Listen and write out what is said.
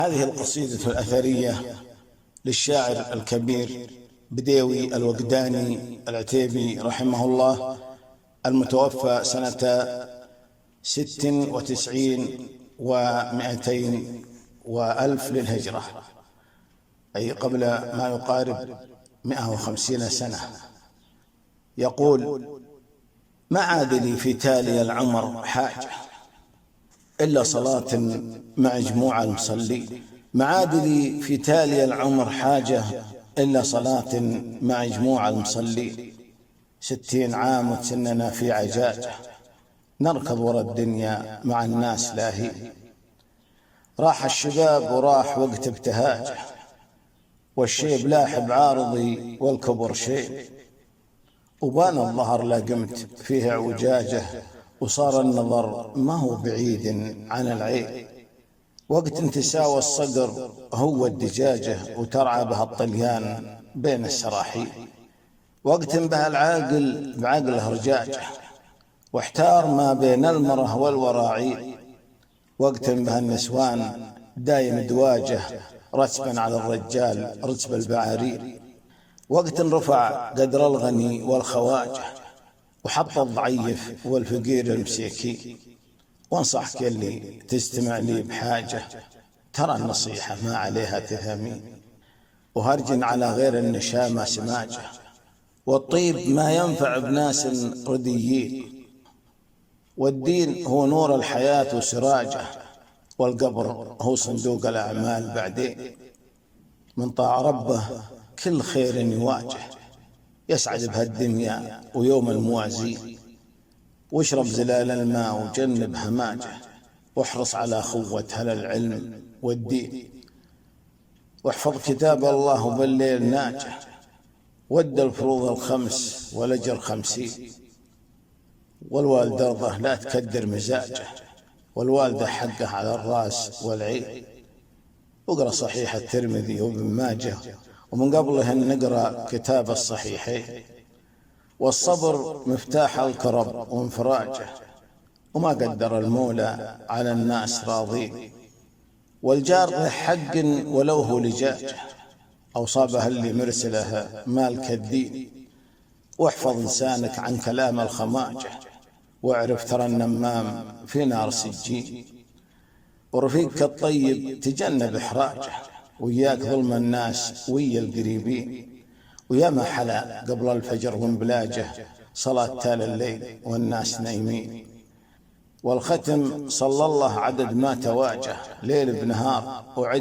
هذه القصيدة الأثرية للشاعر الكبير بديوي الوجداني العتيبي رحمه الله، المتوفى سنة 96 و200 وألف للهجرة، أي قبل ما يقارب 150 سنة. يقول: ما عاد لي في تالي العمر حاجة إلا صلاة مع جموع المصلين. ما عاد لي في تالي العمر حاجة إلا صلاة مع جموع المصلين. 60 عام وسننا في عجاجة، نركض ورا الدنيا مع الناس لاهي. راح الشباب وراح وقت ابتهاجه، والشيب لاحب عارضي والكبر شيب. وبان الظهر لا قمت فيه اعوجاجه، وصار النظر ما هو بعيد عن العين. وقت انتساوى الصقر هو الدجاجة، وترعى بها الطليان بين السراحيل. وقت انبه العاقل بعقله رجاجه، واحتار ما بين المره والوراعي. وقت انبه النسوان دايم دواجه، رتبا على الرجال رتب البعارير. وقت رفع قدر الغني والخواجه، وحط الضعيف والفقير المسيكين. وانصحك اللي تستمع لي بحاجة، ترى النصيحة ما عليها تثامين. وهرج على غير النشامة سماجة، والطيب ما ينفع بناس رديين. والدين هو نور الحياة وسراجه، والقبر هو صندوق الأعمال بعدين. من طاع ربه كل خير يواجه، يسعد بهالدنيا ويوم الموازين. واشرب زلال الماء وجنب هماجه، واحرص على خوة هل العلم والدين. واحفظ كتاب الله بالليل ناجه، ود الفروض الخمس والأجر 50. والوالد رضه لا تكدر مزاجه، والوالدة حقه على الراس والعين. واقرأ صحيح الترمذي وابن ماجه، ومن قبله نقرأ كتاب الصحيحين. والصبر مفتاح الكرب وانفراجه، وما قدر المولى على الناس راضين. والجار ذا حق ولو هو لجاجه، أوصابها اللي مرسله مالك الدين. واحفظ لسانك عن كلام الخماجه، واعرف ترى النمام في نار سجين. ورفيقك الطيب تجنب إحراجه، وياك ظلم الناس ويا القريبين. ويا ما حلا قبل الفجر وانبلاجه، صلاة تال الليل والناس نايمين. والختم صلى الله عدد ما تواجه، ليل بنهار وعد